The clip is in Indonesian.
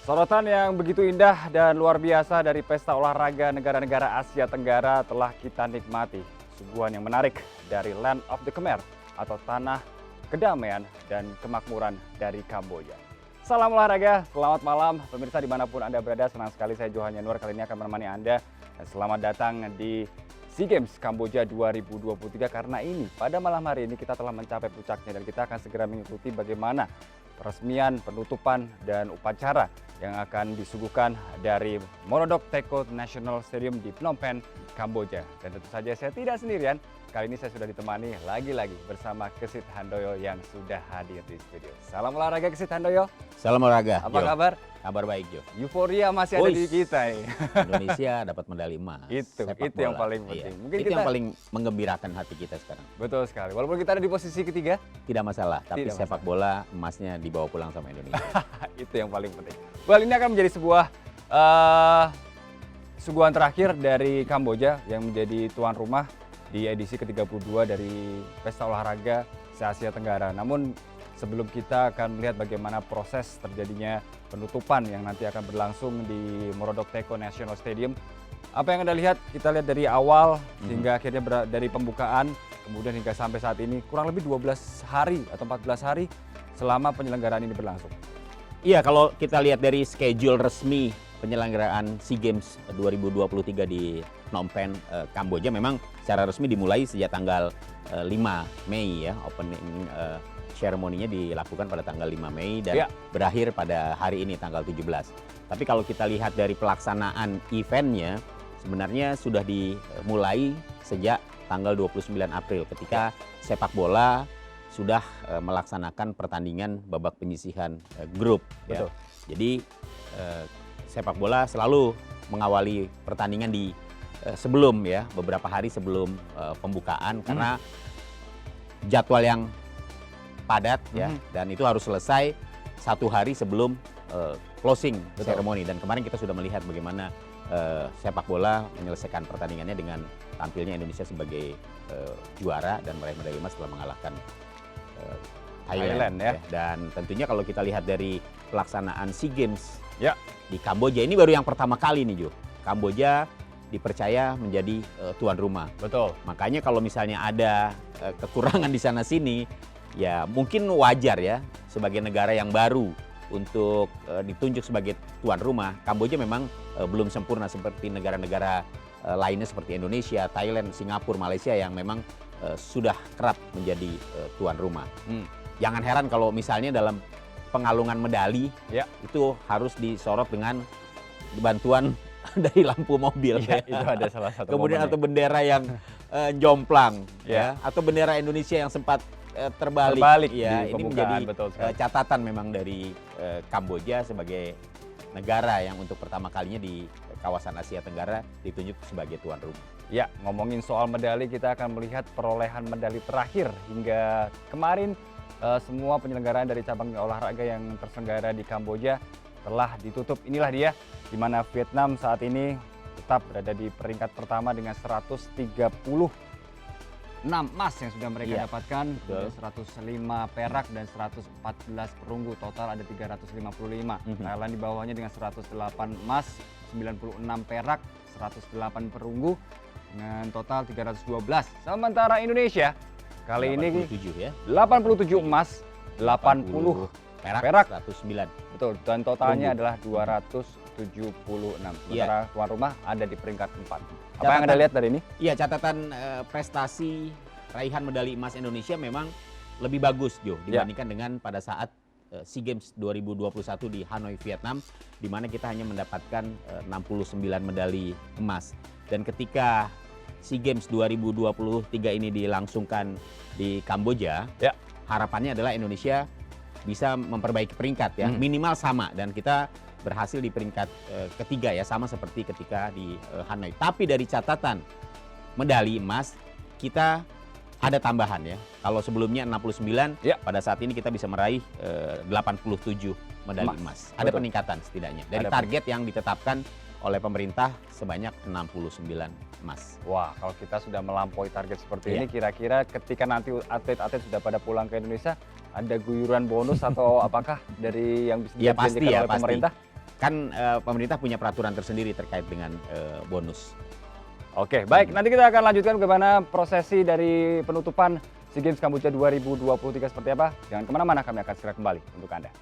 Sorotan yang begitu indah dan luar biasa dari pesta olahraga negara-negara Asia Tenggara telah kita nikmati. Suguhan yang menarik dari Land of the Khmer atau tanah kedamaian dan kemakmuran dari Kamboja. Salam olahraga, selamat malam pemirsa dimanapun Anda berada. Senang sekali saya Johan Yanuar kali ini akan menemani Anda. Dan selamat datang di SEA Games Kamboja 2023 karena ini pada malam hari ini kita telah mencapai puncaknya dan kita akan segera mengikuti bagaimana peresmian, penutupan, dan upacara yang akan disuguhkan dari Morodok Teko National Stadium di Phnom Penh, Kamboja. Dan tentu saja saya tidak sendirian, kali ini saya sudah ditemani lagi-lagi bersama Kesit Handoyo yang sudah hadir di studio. Salam olahraga Kesit Handoyo. Salam olahraga. Apa kabar? Kabar baik Jo. Euforia masih ada di kita nih. Indonesia dapat medali emas. Itu bola. yang paling penting. Iya. Mungkin itu yang paling menggembirakan hati kita sekarang. Betul sekali. Walaupun kita ada di posisi ketiga, tidak masalah. Tapi tidak sepak bola emasnya dibawa pulang sama Indonesia. itu yang paling penting. Well, ini akan menjadi sebuah suguhan terakhir dari Kamboja yang menjadi tuan rumah di edisi ke-32 dari Pesta Olahraga se-Asia Tenggara. Namun sebelum kita akan melihat bagaimana proses terjadinya penutupan yang nanti akan berlangsung di Morodok Teko National Stadium. Apa yang Anda lihat, kita lihat dari awal hingga akhirnya dari pembukaan, kemudian hingga sampai saat ini kurang lebih 12 hari atau 14 hari selama penyelenggaraan ini berlangsung. Iya, kalau kita lihat dari schedule resmi penyelenggaraan SEA Games 2023 di Phnom Penh, Kamboja memang secara resmi dimulai sejak tanggal 5 Mei ya, opening ceremony-nya dilakukan pada tanggal 5 Mei dan berakhir pada hari ini tanggal 17. Tapi kalau kita lihat dari pelaksanaan eventnya, sebenarnya sudah dimulai sejak tanggal 29 April ketika sepak bola sudah melaksanakan pertandingan babak penyisihan grup. Betul. Ya. Jadi sepak bola selalu mengawali pertandingan di sebelum ya, beberapa hari sebelum pembukaan karena jadwal yang padat ya, dan itu harus selesai satu hari sebelum closing ceremony. Dan kemarin kita sudah melihat bagaimana sepak bola menyelesaikan pertandingannya dengan tampilnya Indonesia sebagai juara dan meraih medali emas setelah mengalahkan Thailand ya. Dan tentunya kalau kita lihat dari pelaksanaan SEA Games di Kamboja ini baru yang pertama kali nih Jo. Kamboja dipercaya menjadi tuan rumah. Betul. Makanya kalau misalnya ada kekurangan di sana sini, ya mungkin wajar ya sebagai negara yang baru untuk ditunjuk sebagai tuan rumah. Kamboja memang belum sempurna seperti negara-negara lainnya seperti Indonesia, Thailand, Singapura, Malaysia yang memang sudah kerap menjadi tuan rumah. Jangan heran kalau misalnya dalam pengalungan medali itu harus disorot dengan bantuan dari lampu mobil. Itu ada salah satu. Kemudian atau bendera yang jomplang ya, atau bendera Indonesia yang sempat terbalik ya, ini menjadi catatan memang dari Kamboja sebagai negara yang untuk pertama kalinya di kawasan Asia Tenggara ditunjuk sebagai tuan rumah. Ya, ngomongin soal medali, kita akan melihat perolehan medali terakhir hingga kemarin. Semua penyelenggaraan dari cabang olahraga yang terselenggara di Kamboja telah ditutup. Inilah dia, di mana Vietnam saat ini tetap berada di peringkat pertama dengan 136 emas yang sudah mereka dapatkan, 105 perak dan 114 perunggu, total ada 355. Thailand di bawahnya dengan 108 emas, 96 perak, 108 perunggu dengan total 312. Sementara Indonesia kali 87 ini 87 emas, 80 perak, 109. Betul, dan totalnya adalah 276. Sementara tuan rumah ada di peringkat 4. Apa yang Anda lihat dari ini? Iya, catatan prestasi raihan medali emas Indonesia memang lebih bagus Jo dibandingkan dengan pada saat SEA Games 2021 di Hanoi, Vietnam, di mana kita hanya mendapatkan 69 medali emas. Dan ketika SEA Games 2023 ini dilangsungkan di Kamboja, harapannya adalah Indonesia bisa memperbaiki peringkat ya, minimal sama, dan kita berhasil di peringkat ketiga ya, sama seperti ketika di Hanoi. Tapi dari catatan medali emas kita ada tambahan ya. Kalau sebelumnya 69, pada saat ini kita bisa meraih 87 medali emas. Ada peningkatan setidaknya dari target yang ditetapkan oleh pemerintah sebanyak 69 emas. Wah, kalau kita sudah melampaui target seperti ini, kira-kira ketika nanti atlet-atlet sudah pada pulang ke Indonesia, ada guyuran bonus atau apakah dari yang bisa dijanjikan oleh pemerintah? kan pemerintah punya peraturan tersendiri terkait dengan bonus. Oke, baik. Nanti kita akan lanjutkan bagaimana prosesi dari penutupan SEA Games Kamboja 2023 seperti apa. Jangan kemana-mana, kami akan segera kembali untuk Anda.